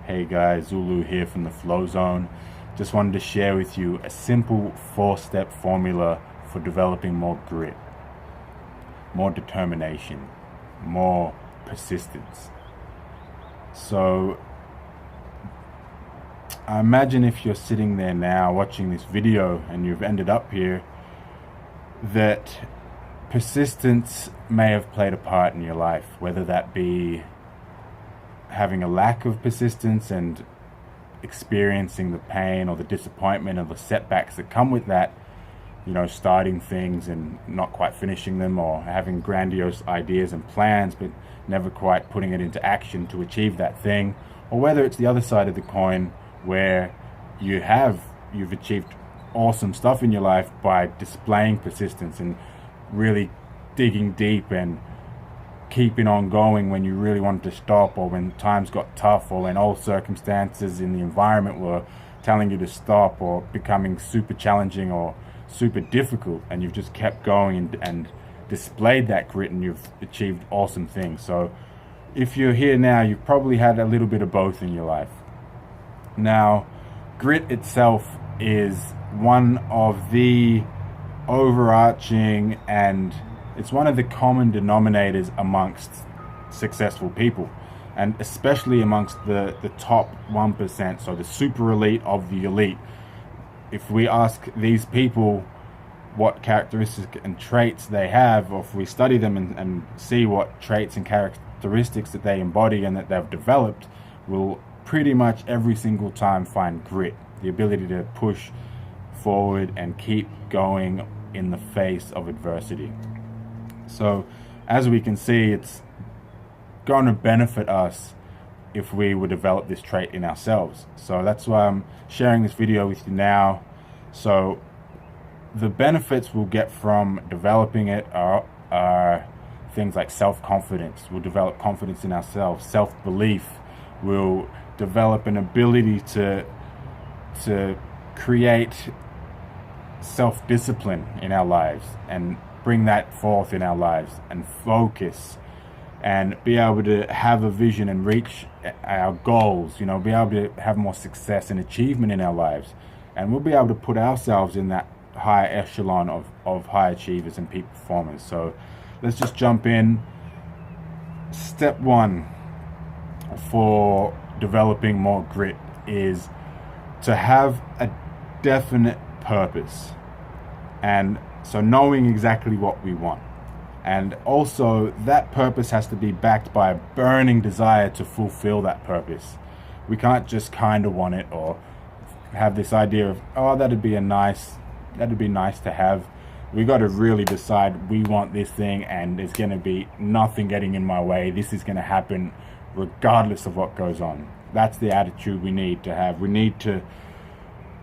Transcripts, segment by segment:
Hey guys, Zulu here from the Flowzone. Just wanted to share with you a simple 4-step formula for developing more grit, more determination, more persistence. So I imagine if you're sitting there now watching this video and you've ended up here, that persistence may have played a part in your life, whether that be having a lack of persistence and experiencing the pain or the disappointment or the setbacks that come with that, starting things and not quite finishing them, or having grandiose ideas and plans but never quite putting it into action to achieve that thing, or whether it's the other side of the coin where you've achieved awesome stuff in your life by displaying persistence and really digging deep and keeping on going when you really wanted to stop, or when times got tough, or when all circumstances in the environment were telling you to stop, or becoming super challenging or super difficult, and you've just kept going and displayed that grit and you've achieved awesome things. So if you're here now, you've probably had a little bit of both in your life. Now, grit itself is one of the overarching, and it's one of the common denominators amongst successful people, and especially amongst the top 1%, so the super elite of the elite. If we ask these people what characteristics and traits they have, or if we study them and see what traits and characteristics that they embody and that they've developed, we'll pretty much every single time find grit, the ability to push forward and keep going in the face of adversity. So as we can see, it's going to benefit us if we would develop this trait in ourselves. So that's why I'm sharing this video with you now. So the benefits we'll get from developing it are things like self-confidence. We'll develop confidence in ourselves. Self-belief. We'll develop an ability to create self-discipline in our lives and bring that forth in our lives, and focus, and be able to have a vision and reach our goals, be able to have more success and achievement in our lives. And we'll be able to put ourselves in that high echelon of high achievers and peak performers. So let's just jump in. Step 1 for developing more grit is to have a definite purpose, and so knowing exactly what we want. And also that purpose has to be backed by a burning desire to fulfill that purpose. We can't just kind of want it, or have this idea of, oh, that'd be nice to have. We got to really decide we want this thing, and there's going to be nothing getting in my way. This is going to happen regardless of what goes on. That's the attitude we need to have. We need to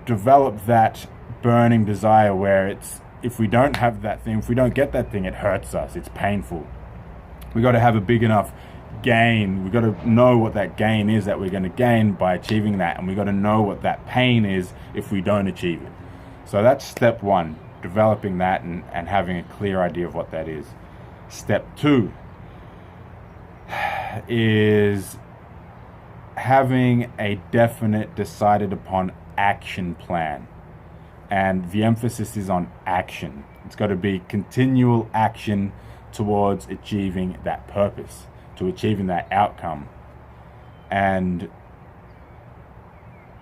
develop that burning desire where it's, if we don't have that thing, if we don't get that thing, it hurts us, it's painful. We got to have a big enough gain. We got to know what that gain is that we're going to gain by achieving that, and we got to know what that pain is if we don't achieve it. So that's step 1, developing that and having a clear idea of what that is. Step 2 is having a definite, decided upon action plan. And the emphasis is on action. It's got to be continual action towards achieving that purpose, to achieving that outcome. And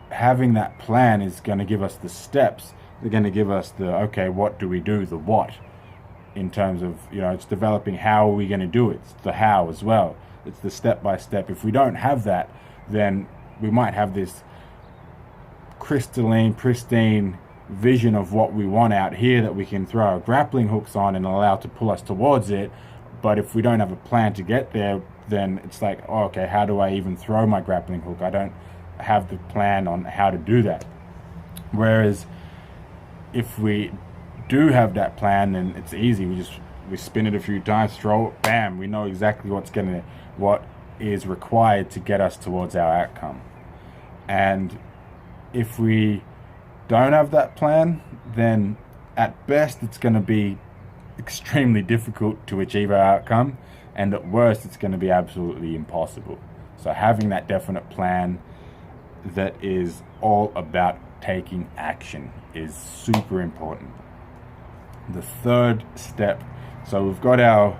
having that plan is going to give us the steps. They're going to give us the, okay, what do we do? The what, in terms of, it's developing how are we going to do it. It's the how as well. It's the step by step. If we don't have that, then we might have this pristine vision of what we want out here that we can throw our grappling hooks on and allow to pull us towards it. But if we don't have a plan to get there, then it's like, oh, okay, how do I even throw my grappling hook? I don't have the plan on how to do that. Whereas if we do have that plan, then it's easy. We spin it a few times, throw it, bam, we know exactly what is required to get us towards our outcome. And if we don't have that plan, then at best it's going to be extremely difficult to achieve our outcome, and at worst it's going to be absolutely impossible. So having that definite plan that is all about taking action is super important. The third step, so we've got our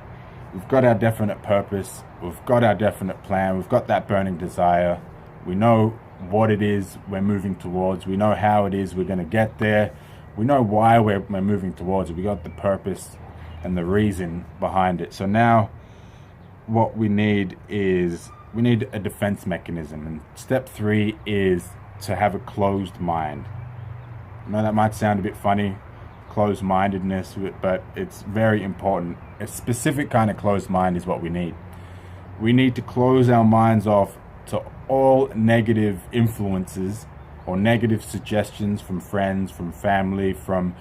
definite purpose, we've got our definite plan, we've got that burning desire, we know what it is we're moving towards, we know how it is we're going to get there, we know why we're moving towards it, we got the purpose and the reason behind it. So now what we need is a defense mechanism, and step 3 is to have a closed mind. I know that might sound a bit funny, closed-mindedness, but it's very important. A specific kind of closed mind is what we need. We need to close our minds off to all negative influences or negative suggestions from friends, from family, from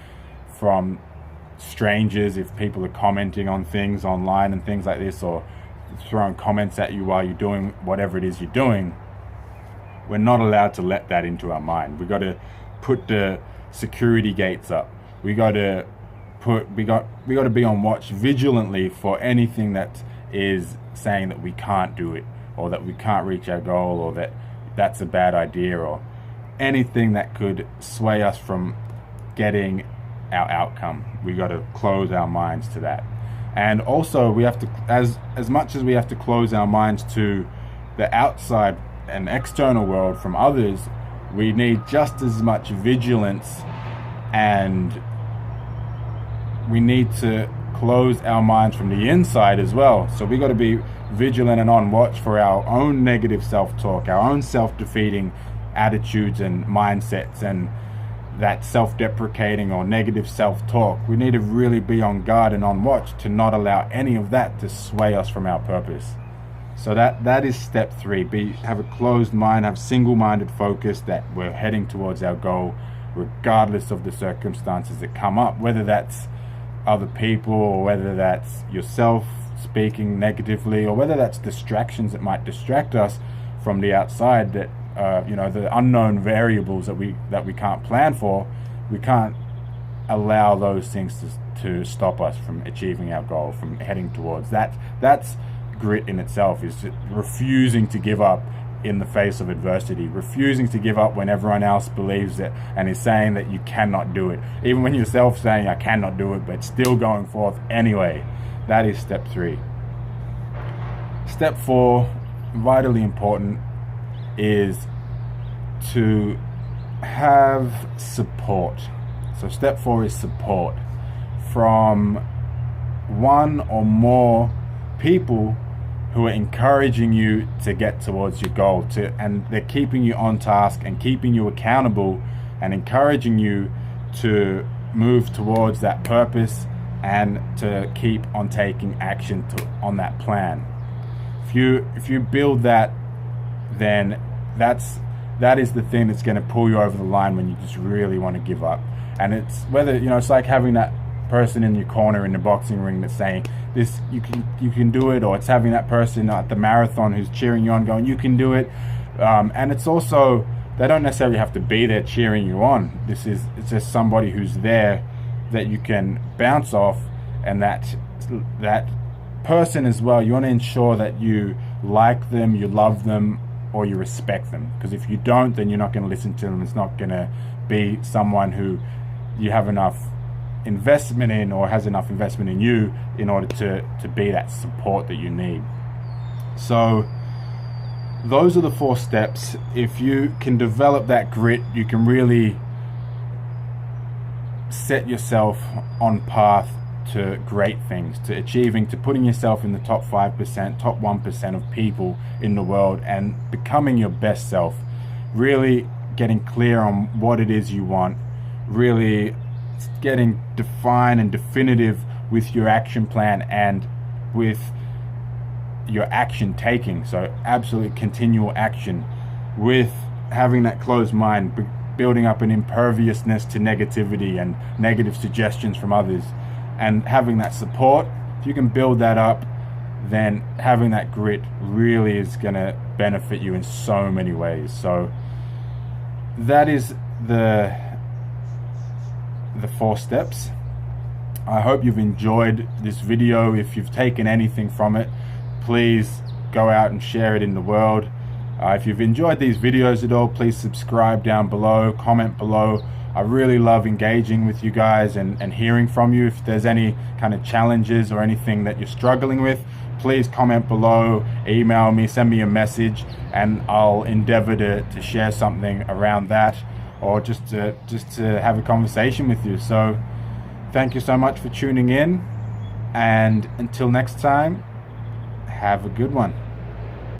strangers. If people are commenting on things online and things like this, or throwing comments at you while you're doing whatever it is you're doing, we're not allowed to let that into our mind. We got to put the security gates up. We got to be on watch vigilantly for anything that is saying that we can't do it, or that we can't reach our goal, or that that's a bad idea, or anything that could sway us from getting our outcome. We got to close our minds to that. And also we have to, as much as we have to close our minds to the outside and external world from others, we need just as much vigilance, and we need to close our minds from the inside as well. So we got to be vigilant and on watch for our own negative self-talk, our own self-defeating attitudes and mindsets, and that self-deprecating or negative self-talk. We need to really be on guard and on watch to not allow any of that to sway us from our purpose. So that is step 3. Have a closed mind, have single-minded focus that we're heading towards our goal, regardless of the circumstances that come up, whether that's other people, or whether that's yourself speaking negatively, or whether that's distractions that might distract us from the outside, that the unknown variables that we can't plan for. We can't allow those things to stop us from achieving our goal, from heading towards that. That's grit in itself, is refusing to give up in the face of adversity, refusing to give up when everyone else believes it and is saying that you cannot do it, even when yourself saying I cannot do it, but still going forth anyway. That is step 3. Step 4, vitally important, is to have support. So step 4 is support from one or more people who are encouraging you to get towards your goal, and they're keeping you on task and keeping you accountable and encouraging you to move towards that purpose and to keep on taking action on that plan. If you build that, then that is the thing that's going to pull you over the line when you just really want to give up. And it's whether, it's like having that person in your corner in the boxing ring that's saying this, you can do it, or it's having that person at the marathon who's cheering you on, going, you can do it. And it's also, they don't necessarily have to be there cheering you on. It's just somebody who's there that you can bounce off, and that person as well, you want to ensure that you like them, you love them, or you respect them. Because if you don't, then you're not going to listen to them. It's not going to be someone who you have enough investment in, or has enough investment in you, in order to be that support that you need. So those are the 4 steps. If you can develop that grit, you can really set yourself on path to great things, to achieving, to putting yourself in the top 5%, top 1% of people in the world, and becoming your best self. Really getting clear on what it is you want, really getting defined and definitive with your action plan and with your action taking. So absolute continual action, with having that closed mind, building up an imperviousness to negativity and negative suggestions from others, and having that support. If you can build that up, then having that grit really is going to benefit you in so many ways. So that is the 4 steps. I hope you've enjoyed this video. If you've taken anything from it, please go out and share it in the world. If you've enjoyed these videos at all, please subscribe down below, comment below. I really love engaging with you guys and hearing from you. If there's any kind of challenges or anything that you're struggling with, please comment below, email me, send me a message, and I'll endeavor to share something around that, or just to have a conversation with you. So thank you so much for tuning in, and until next time, have a good one.